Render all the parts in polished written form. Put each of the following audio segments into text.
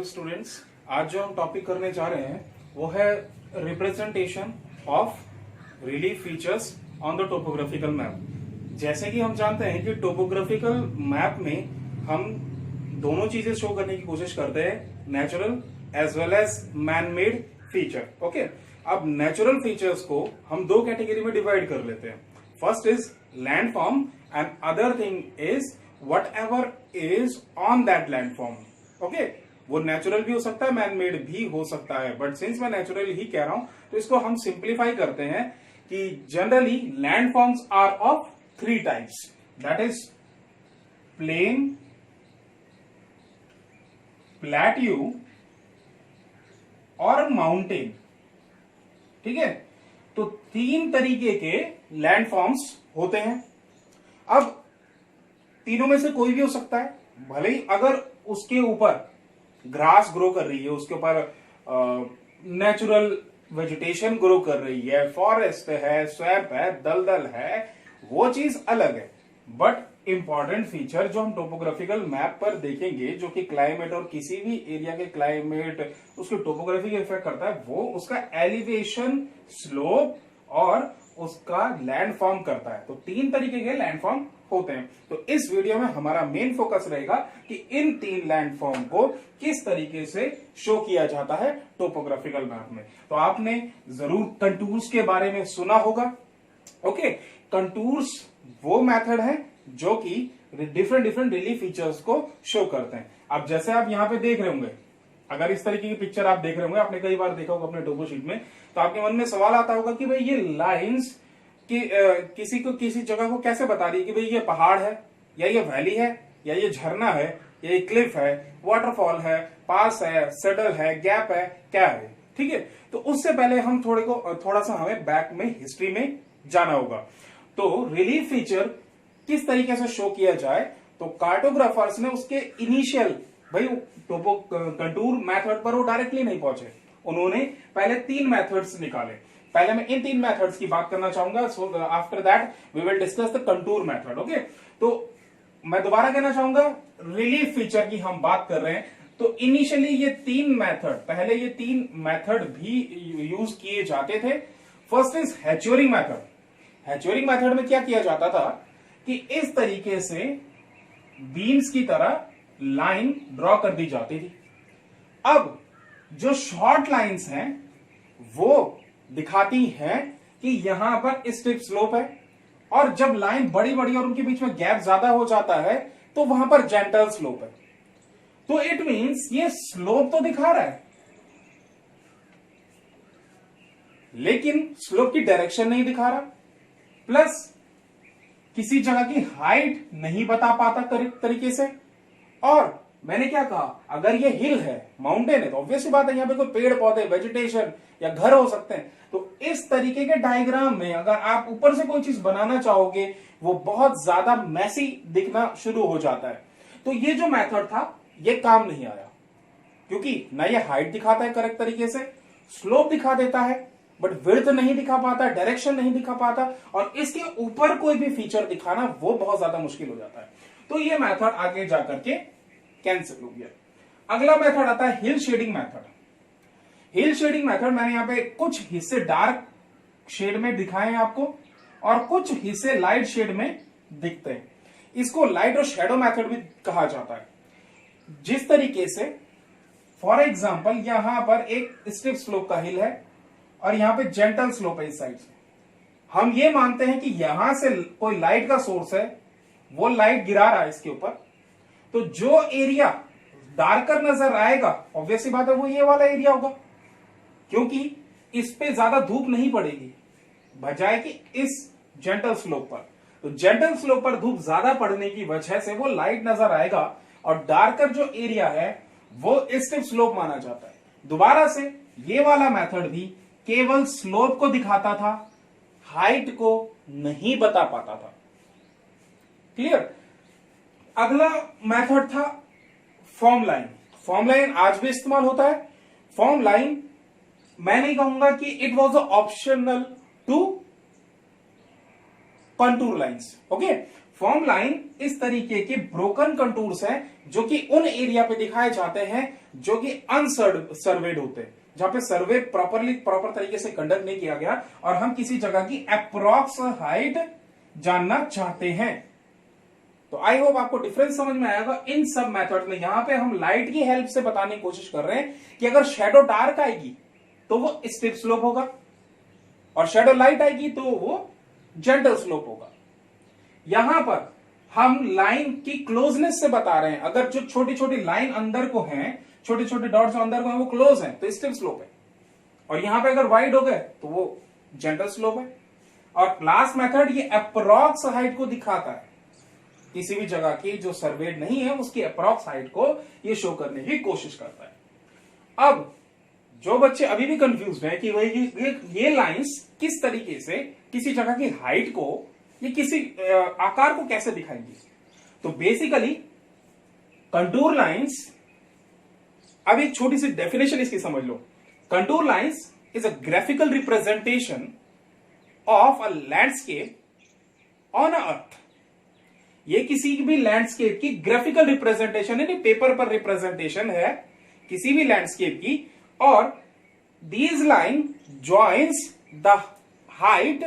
Students, आज जो हम टॉपिक करने जा रहे हैं वो है representation of relief features on the topographical map. जैसे कि हम जानते हैं कि टोपोग्राफिकल मैप में हम दोनों चीजें शो करने की कोशिश करते हैं, natural as well as man made feature. Okay, अब नेचुरल फीचर्स को हम दो कैटेगरी में डिवाइड कर लेते हैं। First is landform and other thing is whatever is on that landform। Okay, वो नेचुरल भी हो सकता है, मैन मेड भी हो सकता है, बट सिंस मैं नेचुरल ही कह रहा हूं तो इसको हम सिंप्लीफाई करते हैं कि generally landforms are of three types, that is plain, plateau और माउंटेन। ठीक है, तो तीन तरीके के लैंडफॉर्म्स होते हैं। अब तीनों में से कोई भी हो सकता है, भले ही अगर उसके ऊपर ग्रास ग्रो कर रही है, उसके ऊपर नेचुरल वेजिटेशन ग्रो कर रही है, फॉरेस्ट है, स्वैम्प है, दलदल है, वो चीज अलग है। बट इंपॉर्टेंट फीचर जो हम टोपोग्राफिकल मैप पर देखेंगे, जो कि क्लाइमेट और किसी भी एरिया के क्लाइमेट उसकी टोपोग्राफी के इफेक्ट करता है, वो उसका एलिवेशन, स्लोप और उसका लैंडफॉर्म करता है। तो तीन तरीके के लैंडफॉर्म होते हैं। तो इस वीडियो में हमारा मेन फोकस रहेगा कि इन तीन लैंडफॉर्म को किस तरीके से शो किया जाता है टोपोग्राफिकल मैप में। तो आपने जरूर कंटूर्स के बारे में सुना होगा। ओके, कंटूर्स वो मेथड है जो कि डिफरेंट रिलीफ फीचर्स को शो करते हैं। अब जैसे आप यहां पे देख रहे होंगे, अगर इस तरीके की पिक्चर आप देख रहे होंगे, आपने कई बार देखा होगा अपने टोपो शीट में, तो आपके मन में सवाल आता होगा कि भाई ये लाइंस कि किसी को किसी जगह को कैसे बता रही है कि भाई ये पहाड़ है, या ये वैली है, या ये झरना है, या ये क्लिफ है, वाटरफॉल है, पास है, सडल है, गैप है, क्या है। ठीक है, तो उससे पहले हम थोड़ा सा हमें बैक में हिस्ट्री में जाना होगा। तो रिलीफ फीचर किस तरीके से शो किया जाए, तो कार्टोग्राफर्स ने उसके इनिशियल, भाई टोपो कंटूर मेथड पर वो डायरेक्टली नहीं पहुंचे, उन्होंने पहले तीन मेथड्स निकाले। पहले मैं इन तीन मेथड्स की बात करना चाहूंगा, so after that we will discuss the contour method. Okay, तो मैं दोबारा कहना चाहूंगा, रिलीफ फीचर की हम बात कर रहे हैं, तो इनिशियली ये तीन मेथड, पहले ये तीन मेथड भी यूज किए जाते थे। First is hachuring method. Hachuring method में क्या किया जाता था कि इस तरीके से बीम्स की तरह लाइन ड्रॉ कर दी जाती थी। अब जो शॉर्ट लाइंस हैं वो दिखाती हैं कि यहां पर स्टीप स्लोप है, और जब लाइन बड़ी बड़ी और उनके बीच में गैप ज्यादा हो जाता है तो वहां पर जेंटल स्लोप है। तो इट मींस ये स्लोप तो दिखा रहा है, लेकिन स्लोप की डायरेक्शन नहीं दिखा रहा, प्लस किसी जगह की हाइट नहीं बता पाता करेक्ट तरीके से। और मैंने क्या कहा, अगर ये हिल है, माउंटेन है, तो ऑब्वियसली बात है यहां पे कोई पेड़ पौधे, वेजिटेशन या घर हो सकते हैं। तो इस तरीके के डायग्राम में अगर आप ऊपर से कोई चीज बनाना चाहोगे, वो बहुत ज्यादा मैसी दिखना शुरू हो जाता है। तो ये जो मेथड था ये काम नहीं आया, क्योंकि ना ये हाइट दिखाता है करेक्ट तरीके से, स्लोप दिखा देता है बट विड्थ नहीं दिखा पाता, डायरेक्शन नहीं दिखा पाता, और इसके ऊपर कोई भी फीचर दिखाना वो बहुत ज्यादा मुश्किल हो जाता है। तो ये मेथड आगे जाकर के कैंसिल हो गया। अगला मेथड आता है हिल शेडिंग मेथड। हिल शेडिंग मेथड मैंने यहां पे कुछ हिस्से डार्क शेड में दिखाए हैं आपको, और कुछ हिस्से लाइट शेड में दिखते हैं। इसको लाइट और शेडो मेथड भी कहा जाता है। जिस तरीके से फॉर एग्जांपल यहां पर एक स्टीप स्लोप का हिल है और यहां पे जेंटल स्लोप है इस साइड से, हम ये मानते हैं कि यहां से कोई लाइट का सोर्स है, वो लाइट गिरा रहा है इसके ऊपर, तो जो एरिया डार्कर नजर आएगा ऑब्वियसली बात है वो ये वाला एरिया होगा, क्योंकि इस पे ज्यादा धूप नहीं पड़ेगी बजाय कि इस जेंटल स्लोप पर। तो जेंटल स्लोप पर धूप ज्यादा पड़ने की वजह से वो लाइट नजर आएगा, और डार्कर जो एरिया है वो स्टीप स्लोप माना जाता है। दोबारा से ये वाला मेथड भी केवल स्लोप को दिखाता था, हाइट को नहीं बता पाता था। क्लियर। अगला मेथड था फॉर्म लाइन। फॉर्म लाइन आज भी इस्तेमाल होता है। फॉर्म लाइन मैं नहीं कहूंगा कि it was optional to contour lines. Okay, form line इस तरीके के ब्रोकन कंटूर्स हैं जो कि उन एरिया पे दिखाए जाते हैं जो कि अनसर्वेड होते हैं, जहां पे सर्वे प्रॉपर तरीके से कंडक्ट नहीं किया गया और हम किसी जगह की अप्रोक्स हाइट जानना चाहते हैं। तो आई होप आपको डिफरेंस समझ में आएगा इन सब मेथड में। यहां पे हम लाइट की हेल्प से बताने की कोशिश कर रहे हैं कि अगर शेडो डार्क आएगी तो वो स्टेप स्लोप होगा और शेडो लाइट आएगी तो वो जेंटल स्लोप होगा। यहां पर हम लाइन की क्लोजनेस से बता रहे हैं, अगर जो छोटी छोटी लाइन अंदर को हैं, छोटे छोटे डॉट्स अंदर को हैं, वो क्लोज हैं तो स्टेप स्लोप है, और यहां पे अगर वाइड हो गए तो वो जेंटल स्लोप है। और लास्ट मेथड ये अप्रोक्स हाइट को दिखाता है, किसी भी जगह की जो सर्वेड नहीं है उसकी अप्रोक्स हाइट को ये शो करने की कोशिश करता है। अब जो बच्चे अभी भी कंफ्यूज हैं कि भाई ये लाइंस किस तरीके से किसी जगह की हाइट को, ये किसी आकार को कैसे दिखाएंगी, तो बेसिकली कंटूर लाइंस, अब एक छोटी सी डेफिनेशन इसकी समझ लो। Contour lines is a graphical representation of a landscape on a earth. ये किसी भी लैंडस्केप की ग्राफिकल रिप्रेजेंटेशन है, पेपर पर रिप्रेजेंटेशन है किसी भी लैंडस्केप की, और these line joins the height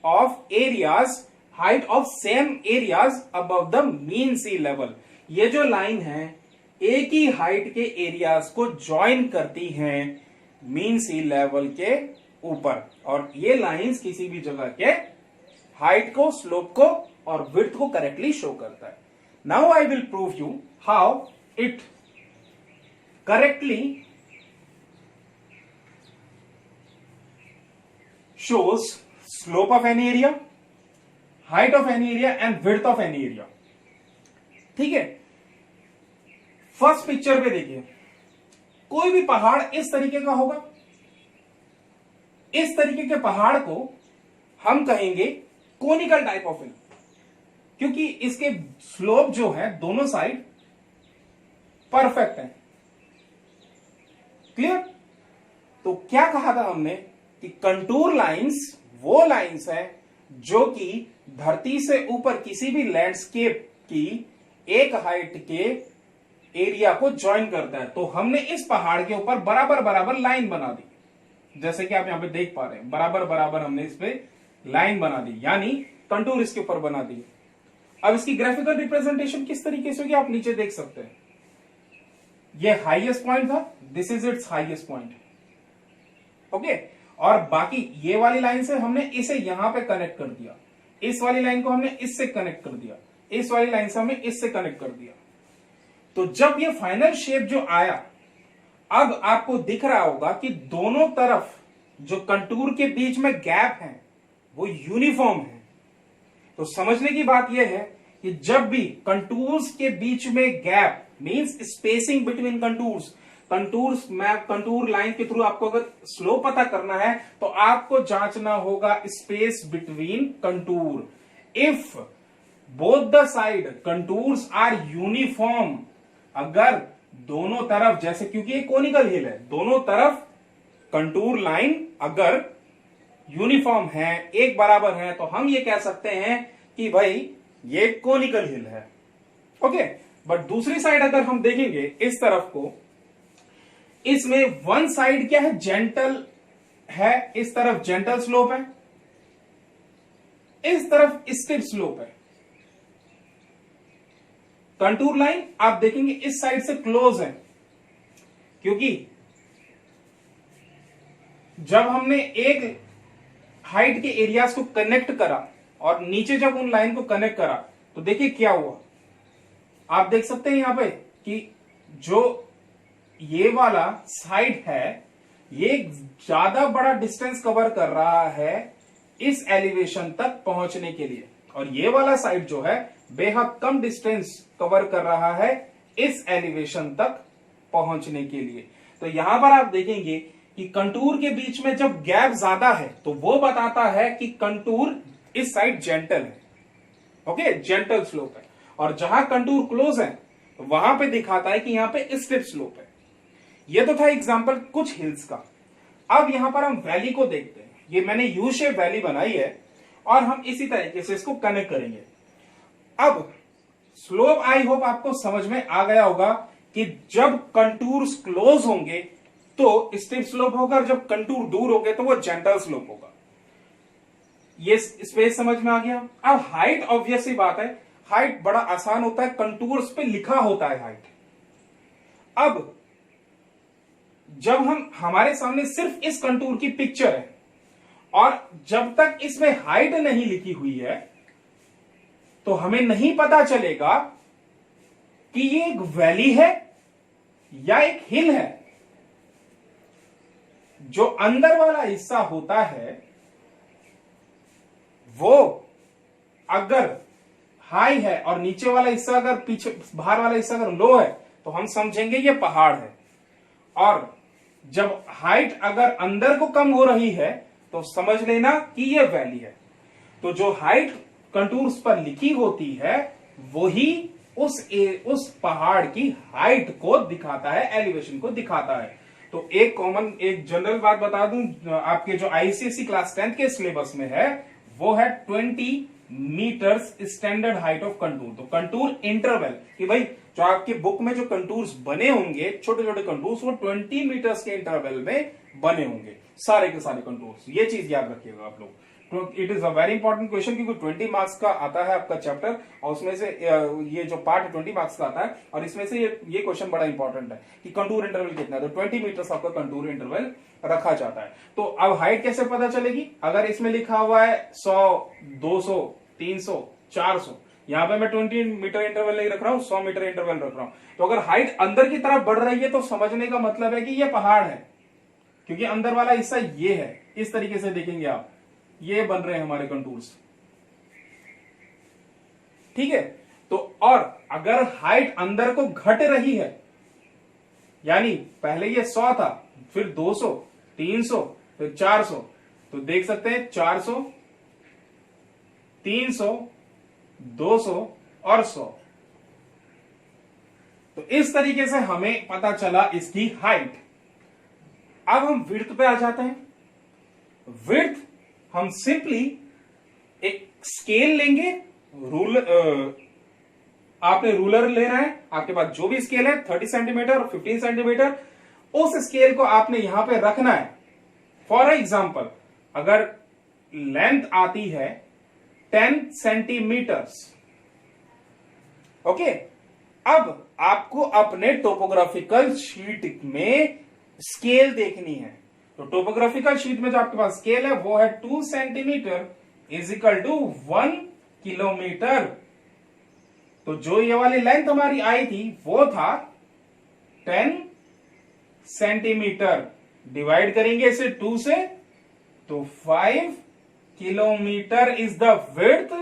of areas, height of same areas above the mean sea level. ये जो लाइन है एक ही हाइट के एरियाज को ज्वाइन करती हैं मीन सी लेवल के ऊपर, और ये लाइंस किसी भी जगह के हाइट को, स्लोप को और विड्थ को करेक्टली शो करता है। Now I will prove you how it correctly shows slope of any area, height of any area and width of any area। ठीक है, फर्स्ट पिक्चर पे देखिए, कोई भी पहाड़ इस तरीके का होगा, इस तरीके के पहाड़ को हम कहेंगे कोनिकल टाइप ऑफ हिल, क्योंकि इसके स्लोप जो है दोनों साइड परफेक्ट है। क्लियर? तो क्या कहा था हमने कि कंटूर लाइंस वो लाइंस हैं जो कि धरती से ऊपर किसी भी लैंडस्केप की एक हाइट के एरिया को ज्वाइन करता है। तो हमने इस पहाड़ के ऊपर बराबर बराबर लाइन बना दी, जैसे कि आप यहां पे देख पा रहे हैं, बराबर बराबर हमने इस पे लाइन बना दी, यानी कंटूर इसके ऊपर बना दी। अब इसकी ग्राफिकल रिप्रेजेंटेशन किस तरीके से होगी आप नीचे देख सकते हैं। ये हाईएस्ट पॉइंट था, this is it's highest point. Okay, और बाकी ये वाली लाइन से हमने इसे यहां पे कनेक्ट कर दिया, इस वाली लाइन को हमने इससे कनेक्ट कर दिया, इस वाली लाइन से हमने इससे कनेक्ट कर दिया। तो जब ये फाइनल शेप जो आया, अब आपको दिख रहा होगा कि दोनों तरफ जो कंटूर के बीच में गैप है वो यूनिफॉर्म है। तो समझने की बात यह है कि जब भी कंटूर्स के बीच में gap means spacing between contours, contour line के थ्रू आपको अगर स्लोप पता करना है तो आपको जांचना होगा space between contour. If both the side contours are uniform, अगर दोनों तरफ, जैसे क्योंकि ये कोनिकल हिल है, दोनों तरफ कंटूर लाइन अगर यूनिफॉर्म है, एक बराबर है, तो हम ये कह सकते हैं कि भाई ये कोनिकल हिल है। ओके, बट दूसरी साइड अगर हम देखेंगे इस तरफ को, इसमें वन साइड क्या है, जेंटल है, इस तरफ जेंटल स्लोप है, इस तरफ स्टेप स्लोप है। कंटूर लाइन आप देखेंगे इस साइड से क्लोज है, क्योंकि जब हमने एक हाइट के एरियाज को कनेक्ट करा और नीचे जब उन लाइन को कनेक्ट करा तो देखिए क्या हुआ। आप देख सकते हैं यहां पे कि जो ये वाला साइड है ये ज्यादा बड़ा डिस्टेंस कवर कर रहा है इस एलिवेशन तक पहुंचने के लिए, और ये वाला साइड जो है बेहद कम डिस्टेंस कवर कर रहा है इस एलिवेशन तक पहुंचने के लिए। तो यहां पर आप देखेंगे कि कंटूर के बीच में जब गैप ज्यादा है तो वो बताता है कि कंटूर इस साइड जेंटल है। ओके, जेंटल स्लोप है, और जहां कंटूर क्लोज है वहां पे दिखाता है कि यहां पे स्टेप स्लोप है। ये तो था एग्जांपल कुछ हिल्स का। अब यहां पर हम वैली को देखते हैं। ये मैंने यू शेप वैली बनाई है और हम इसी तरीके से इसको कनेक्ट करेंगे। अब स्लोप आई होप आपको समझ में आ गया होगा कि जब कंटूर्स क्लोज होंगे तो स्टीप स्लोप होगा, और जब कंटूर दूर होंगे तो वो जेंटल स्लोप होगा। ये स्पेस समझ में आ गया। अब हाइट ऑब्वियस सी बात है, हाइट बड़ा आसान होता है, कंटूर्स पे लिखा होता है हाइट। अब जब हमारे सामने सिर्फ इस कंटूर की पिक्चर है और जब तक इसमें हाइट नहीं लिखी हुई है तो हमें नहीं पता चलेगा कि ये एक वैली है या एक हिल है। जो अंदर वाला हिस्सा होता है वो अगर हाई है और नीचे वाला हिस्सा अगर पीछे, बाहर वाला हिस्सा अगर लो है तो हम समझेंगे ये पहाड़ है। और जब हाइट अगर अंदर को कम हो रही है तो समझ लेना कि ये वैली है। तो जो हाइट कंटूर्स पर लिखी होती है वही उस पहाड़ की हाइट को दिखाता है, एलिवेशन को दिखाता है। तो एक जनरल बात बता दूं, आपके जो आईसीएसई क्लास 10 के सिलेबस में है वो है 20 metres standard height of contour. तो कंटूर इंटरवल कि भाई जो आपके बुक में जो कंटूर्स बने होंगे, छोटे छोटे कंटूर्स, वो 20 मीटर्स के इंटरवल में बने होंगे, सारे के सारे कंटूर्स। ये चीज याद रखिएगा आप लोग। It is a very important question, क्योंकि 20 मार्क्स का आता है आपका चैप्टर, और उसमें से ये जो पार्ट 20 मार्क्स का आता है, और इसमें से ये क्वेश्चन बड़ा इंपॉर्टेंट है कि कंटूर इंटरवल कितना है। तो 20 मीटर्स आपका कंटूर इंटरवल रखा जाता है। तो अब हाइट कैसे पता चलेगी? अगर इसमें लिखा हुआ है 100, 200, 300, 400, यहां पे मैं 20 मीटर इंटरवल नहीं रख रहा हूं, 100 मीटर इंटरवल रख रहा हूं। तो अगर हाइट अंदर की तरफ बढ़ रही है तो समझने का मतलब है कि ये पहाड़ है, क्योंकि अंदर वाला हिस्सा ये है। इस तरीके से देखेंगे आप, ये बन रहे हैं हमारे कंटूर्स, ठीक है। तो और अगर हाइट अंदर को घट रही है, यानी पहले ये 100 था, फिर 200, 300, फिर 400, तो देख सकते हैं 400, 300, 200 और 100। तो इस तरीके से हमें पता चला इसकी हाइट। अब हम विड्थ पे आ जाते हैं। विड्थ हम सिंपली एक स्केल लेंगे, आपने रूलर लेना है, आपके पास जो भी स्केल है 30 सेंटीमीटर और 15 सेंटीमीटर, उस स्केल को आपने यहां पे रखना है। फॉर एग्जाम्पल अगर लेंथ आती है 10 सेंटीमीटर्स, ओके। अब आपको अपने टोपोग्राफिकल शीट में स्केल देखनी है। तो टोपोग्राफिकल शीट में जो आपके पास स्केल है वो है 2 centimetre is equal to 1 kilometre. तो जो ये वाली लेंथ हमारी आई थी वो था 10 सेंटीमीटर। डिवाइड करेंगे इसे 2 से, तो 5 kilometre is the width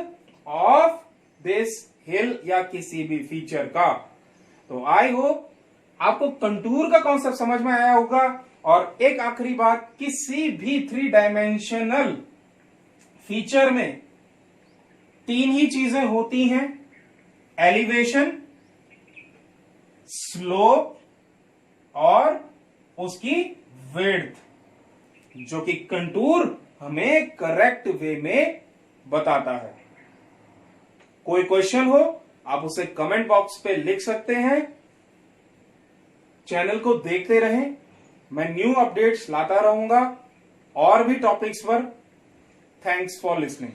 of this हिल या किसी भी फीचर का। तो आई होप आपको कंटूर का कॉन्सेप्ट समझ में आया होगा। और एक आखिरी बात, किसी भी 3 डायमेंशनल फीचर में 3 ही चीजें होती हैं, एलिवेशन, स्लोप और उसकी विड्थ, जो कि कंटूर हमें करेक्ट वे में बताता है। कोई क्वेश्चन हो आप उसे कमेंट बॉक्स पे लिख सकते हैं। चैनल को देखते रहें, मैं न्यू अपडेट्स लाता रहूंगा और भी टॉपिक्स पर। Thanks for listening.